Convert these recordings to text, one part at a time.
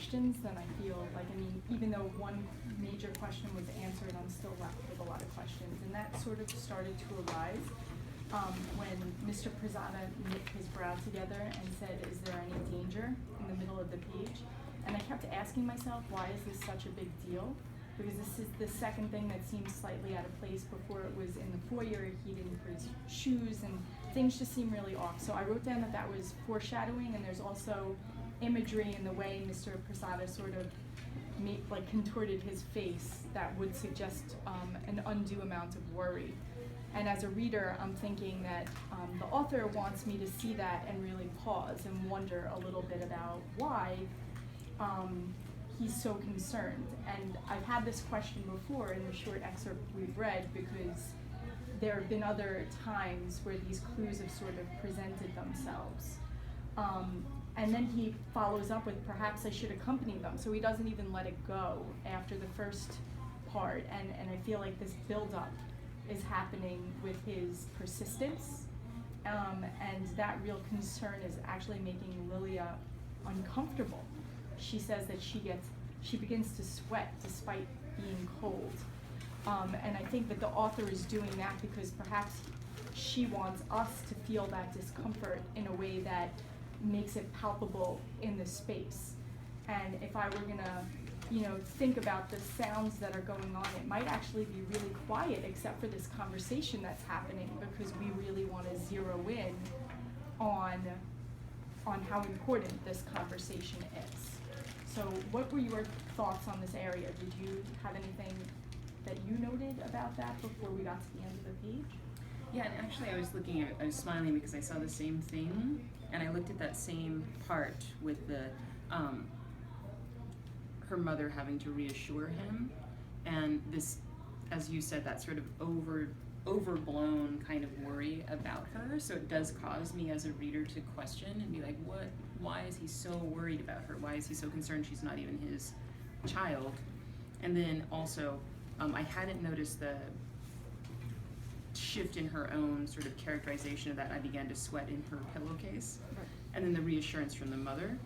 questions, then I feel like, I mean, even though one major question was answered, I'm still left with a lot of questions. And that sort of started to arise when Mr. Pirzada knit his brow together and said, "Is there any danger?" in the middle of the page. And I kept asking myself, why is this such a big deal? Because this is the second thing that seems slightly out of place. Before it was in the foyer, he didn't put his shoes, and things just seem really off. So I wrote down that that was foreshadowing, and there's also imagery in the way Mr. Pirzada sort of contorted his face that would suggest an undue amount of worry. And as a reader, I'm thinking that the author wants me to see that and really pause and wonder a little bit about why he's so concerned. And I've had this question before in the short excerpt we've read, because there have been other times where these clues have sort of presented themselves. And then he follows up with, perhaps I should accompany them. So he doesn't even let it go after the first part. And I feel like this buildup is happening with his persistence. And that real concern is actually making Lilia uncomfortable. She says that she begins to sweat despite being cold. And I think that the author is doing that because perhaps she wants us to feel that discomfort in a way that makes it palpable in the space. And if I were gonna, think about the sounds that are going on, it might actually be really quiet except for this conversation that's happening, because we really want to zero in on how important this conversation is. So what were your thoughts on this area? Did you have anything that you noted about that before we got to the end of the page? Yeah, and actually I was smiling because I saw the same thing, and I looked at that same part with the her mother having to reassure him, and this, as you said, that sort of overblown kind of worry about her. So it does cause me as a reader to question and be like, why is he so worried about her? Why is he so concerned she's not even his child? And then also, I hadn't noticed the shift in her own sort of characterization of that. I began to sweat in her pillowcase. Right. And then the reassurance from the mother.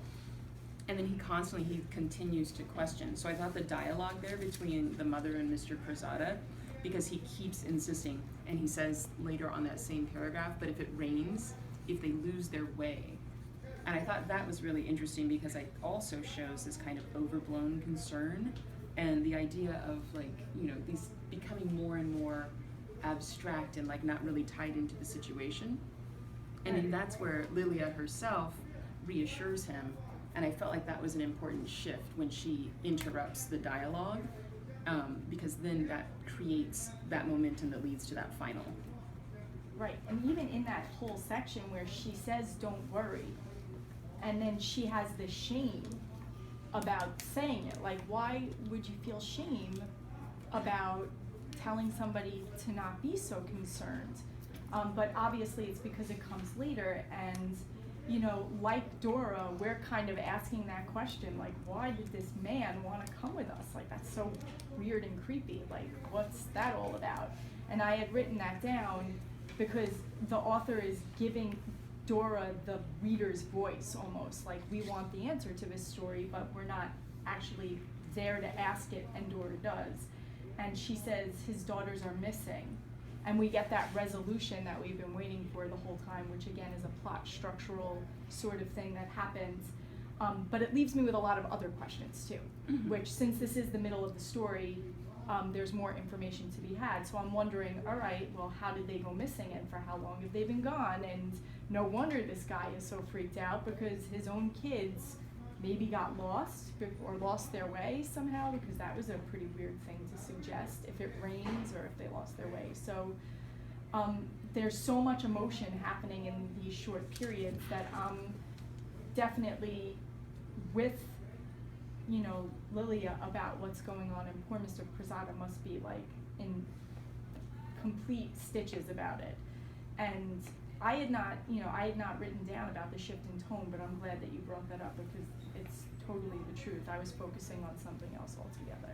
And then he continues to question. So I thought the dialogue there between the mother and Mr. Pirzada, because he keeps insisting, and he says later on that same paragraph, but if it rains, if they lose their way. And I thought that was really interesting because it also shows this kind of overblown concern and the idea of these becoming more and more abstract and not really tied into the situation. And then that's where Lilia herself reassures him. And I felt like that was an important shift when she interrupts the dialogue, because then that creates that momentum that leads to that final. Right, and even in that whole section where she says, "Don't worry," and then she has the shame about saying it. Like, why would you feel shame about telling somebody to not be so concerned? But obviously it's because it comes later, and like Dora, we're kind of asking that question, like, why did this man want to come with us? Like, that's so weird and creepy. Like, what's that all about? And I had written that down because the author is giving Dora the reader's voice almost. Like, we want the answer to this story, but we're not actually there to ask it, and Dora does. And she says his daughters are missing. And we get that resolution that we've been waiting for the whole time, which again is a plot structural sort of thing that happens. But it leaves me with a lot of other questions too, which, since this is the middle of the story, there's more information to be had. So I'm wondering, all right, well, how did they go missing, and for how long have they been gone? And no wonder this guy is so freaked out, because his own kids maybe got lost or lost their way somehow, because that was a pretty weird thing to suggest, if it rains or if they lost their way. So there's so much emotion happening in these short periods that I'm definitely with Lilia about what's going on, and poor Mr. Pirzada must be in complete stitches about it. And I had not written down about the shift in tone, but I'm glad that you brought that up, because it's totally the truth. I was focusing on something else altogether.